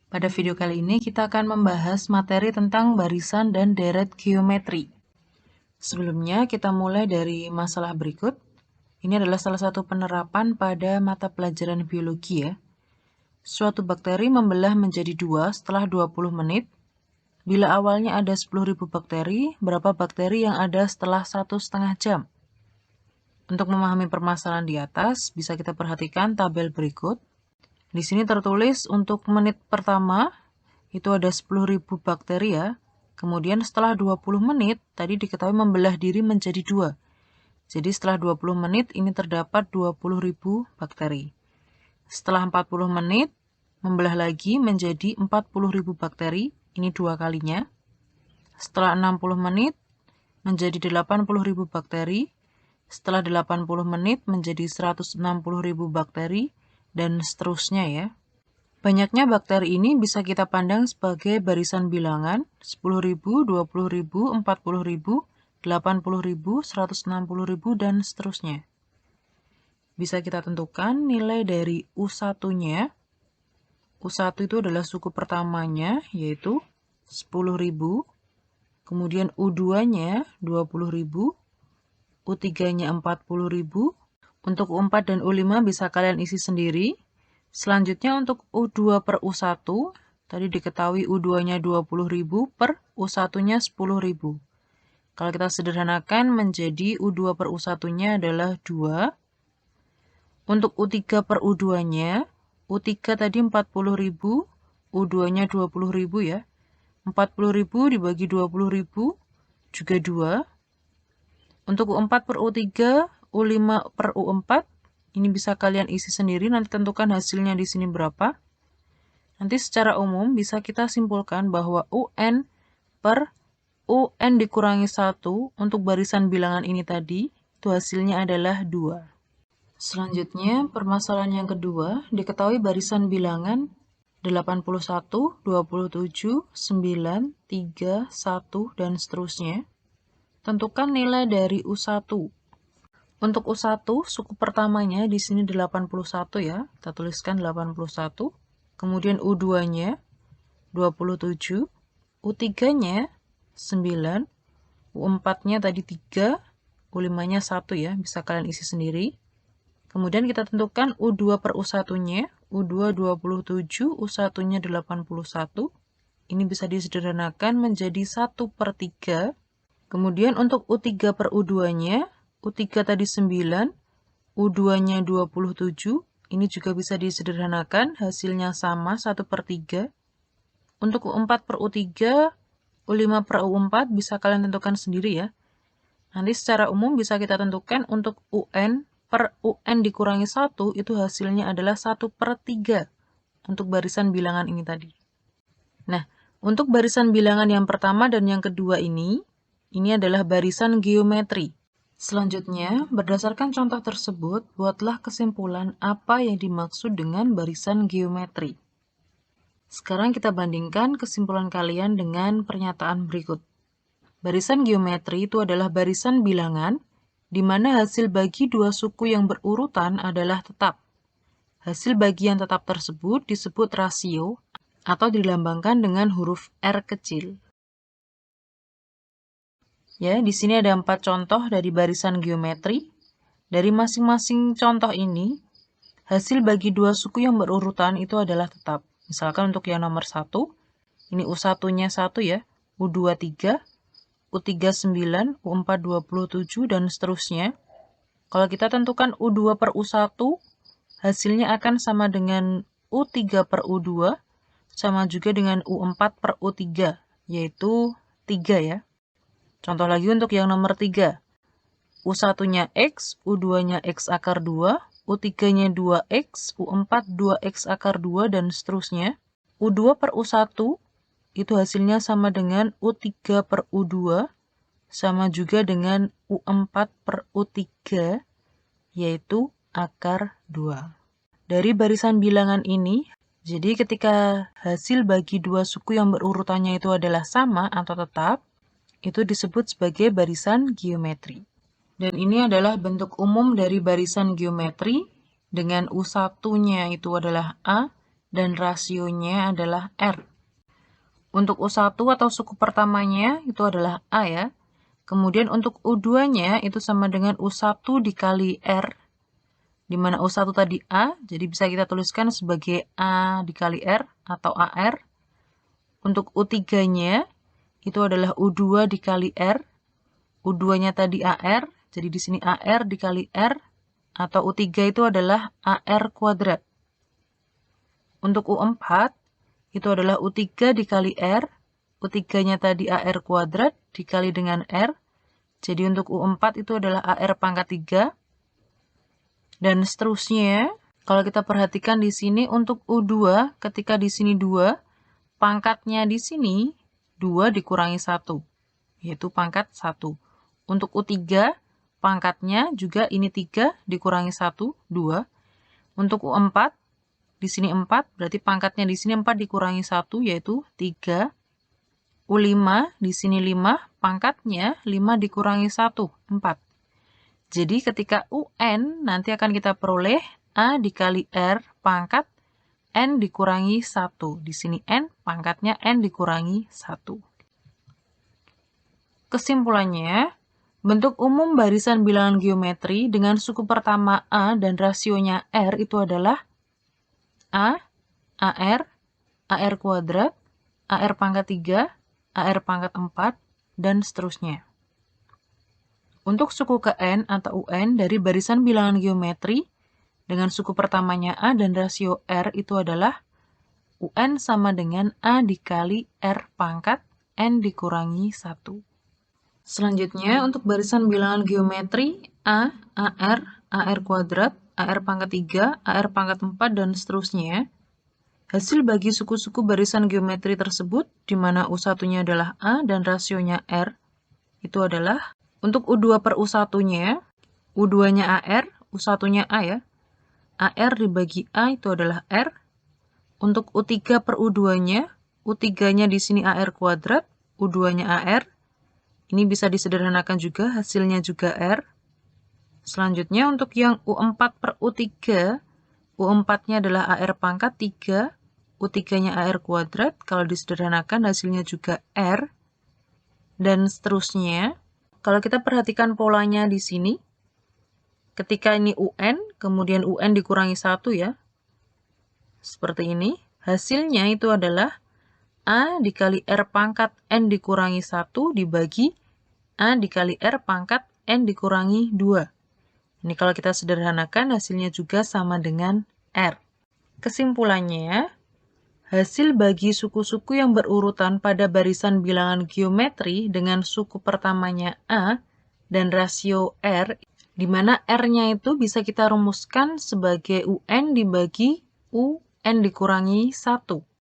Pada video kali ini kita akan membahas materi tentang barisan dan deret geometri. Sebelumnya kita mulai dari masalah berikut. Ini adalah salah satu penerapan pada mata pelajaran biologi ya. Suatu bakteri membelah menjadi dua setelah 20 menit. Bila awalnya ada 10.000 bakteri, berapa bakteri yang ada setelah 1,5 jam? Untuk memahami permasalahan di atas, bisa kita perhatikan tabel berikut. Di sini tertulis untuk menit pertama, itu ada 10.000 bakteri ya. Kemudian setelah 20 menit, tadi diketahui membelah diri menjadi dua. Jadi setelah 20 menit, ini terdapat 20.000 bakteri. Setelah 40 menit, membelah lagi menjadi 40.000 bakteri. Ini dua kalinya. Setelah 60 menit, menjadi 80.000 bakteri. Setelah 80 menit, menjadi 160.000 bakteri. Dan seterusnya ya. Banyaknya bakteri ini bisa kita pandang sebagai barisan bilangan 10.000, 20.000, 40.000, 80.000, 160.000, dan seterusnya. Bisa kita tentukan nilai dari U1-nya. U1 itu adalah suku pertamanya, yaitu 10.000. Kemudian U2-nya 20.000. U3-nya 40.000. Untuk U4 dan U5 bisa kalian isi sendiri. Selanjutnya untuk U2 per U1, tadi diketahui U2-nya 20.000 per U1-nya 10.000. Kalau kita sederhanakan menjadi U2 per U1-nya adalah 2. Untuk U3 per U2-nya, U3 tadi 40.000, U2-nya 20.000 ya. 40.000 dibagi 20.000 juga 2. Untuk U4 per U3, U5 per U4, ini bisa kalian isi sendiri, nanti tentukan hasilnya di sini berapa. Nanti secara umum bisa kita simpulkan bahwa UN per UN dikurangi 1 untuk barisan bilangan ini tadi, itu hasilnya adalah 2. Selanjutnya, permasalahan yang kedua, diketahui barisan bilangan 81, 27, 9, 3, 1, dan seterusnya. Tentukan nilai dari U1. Untuk U1, suku pertamanya di sini 81 ya. Kita tuliskan 81. Kemudian U2-nya 27. U3-nya 9. U4-nya tadi 3. U5-nya 1 ya. Bisa kalian isi sendiri. Kemudian kita tentukan U2 per U1-nya. U2 27, U1-nya 81. Ini bisa disederhanakan menjadi 1/3. Kemudian untuk U3 per U2-nya, U3 tadi 9, U2-nya 27, ini juga bisa disederhanakan, hasilnya sama 1/3. Untuk U4 per U3, U5 per U4 bisa kalian tentukan sendiri ya. Nanti secara umum bisa kita tentukan untuk UN per UN dikurangi 1, itu hasilnya adalah 1/3 untuk barisan bilangan ini tadi. Nah, untuk barisan bilangan yang pertama dan yang kedua ini adalah barisan geometri. Selanjutnya, berdasarkan contoh tersebut, buatlah kesimpulan apa yang dimaksud dengan barisan geometri. Sekarang kita bandingkan kesimpulan kalian dengan pernyataan berikut. Barisan geometri itu adalah barisan bilangan di mana hasil bagi dua suku yang berurutan adalah tetap. Hasil bagi yang tetap tersebut disebut rasio atau dilambangkan dengan huruf R kecil. Ya, di sini ada 4 contoh dari barisan geometri. Dari masing-masing contoh ini, hasil bagi dua suku yang berurutan itu adalah tetap. Misalkan untuk yang nomor 1, ini U1-nya 1 ya, U2 3, U3 9, U4 27, dan seterusnya. Kalau kita tentukan U2 per U1, hasilnya akan sama dengan U3 per U2, sama juga dengan U4 per U3, yaitu 3 ya. Contoh lagi untuk yang nomor 3. U1-nya X, U2-nya X akar 2, U3-nya 2X, U4 2X akar 2, dan seterusnya. U2 per U1 itu hasilnya sama dengan U3 per U2, sama juga dengan U4 per U3, yaitu akar 2. Dari barisan bilangan ini, jadi ketika hasil bagi dua suku yang berurutannya itu adalah sama atau tetap, itu disebut sebagai barisan geometri. Dan ini adalah bentuk umum dari barisan geometri dengan U1-nya itu adalah A, dan rasionya adalah R. Untuk U1 atau suku pertamanya itu adalah A ya. Kemudian untuk U2-nya itu sama dengan U1 dikali R, di mana U1 tadi A, jadi bisa kita tuliskan sebagai A dikali R atau AR. Untuk U3-nya itu adalah U2 dikali R, U2-nya tadi AR, jadi di sini AR dikali R, atau U3 itu adalah AR kuadrat. Untuk U4 itu adalah U3 dikali R, U3-nya tadi AR kuadrat dikali dengan R, jadi untuk U4 itu adalah AR pangkat 3, dan seterusnya. Kalau kita perhatikan di sini untuk U2, ketika di sini 2, pangkatnya di sini 2 dikurangi 1, yaitu pangkat 1. Untuk U3, pangkatnya juga ini 3 dikurangi 1, 2. Untuk U4, di sini 4, berarti pangkatnya di sini 4 dikurangi 1, yaitu 3. U5, di sini 5, pangkatnya 5 dikurangi 1, 4. Jadi ketika UN nanti akan kita peroleh A dikali R pangkat N dikurangi 1. Di sini N, pangkatnya N dikurangi 1. Kesimpulannya, bentuk umum barisan bilangan geometri dengan suku pertama A dan rasionya R itu adalah A, AR, AR kuadrat, AR pangkat 3, AR pangkat 4, dan seterusnya. Untuk suku ke N atau UN dari barisan bilangan geometri dengan suku pertamanya A dan rasio R itu adalah UN sama dengan A dikali R pangkat N dikurangi 1. Selanjutnya untuk barisan bilangan geometri A, AR, AR kuadrat, AR pangkat 3, AR pangkat 4, dan seterusnya. Hasil bagi suku-suku barisan geometri tersebut, di mana U1-nya adalah A dan rasionya R, itu adalah untuk U2 per U1-nya, U2-nya AR, U1-nya A ya. AR dibagi A itu adalah R. Untuk U3 per U2-nya, U3-nya di sini AR kuadrat, U2-nya AR. Ini bisa disederhanakan juga, hasilnya juga R. Selanjutnya untuk yang U4 per U3, U4-nya adalah AR pangkat 3, U3-nya AR kuadrat, kalau disederhanakan hasilnya juga R. Dan seterusnya. Kalau kita perhatikan polanya di sini, ketika ini UN, kemudian UN dikurangi 1 ya, seperti ini, hasilnya itu adalah A dikali R pangkat N dikurangi 1 dibagi A dikali R pangkat N dikurangi 2. Ini kalau kita sederhanakan, hasilnya juga sama dengan R. Kesimpulannya, hasil bagi suku-suku yang berurutan pada barisan bilangan geometri dengan suku pertamanya A dan rasio R, di mana R-nya itu bisa kita rumuskan sebagai UN dibagi UN dikurangi 1.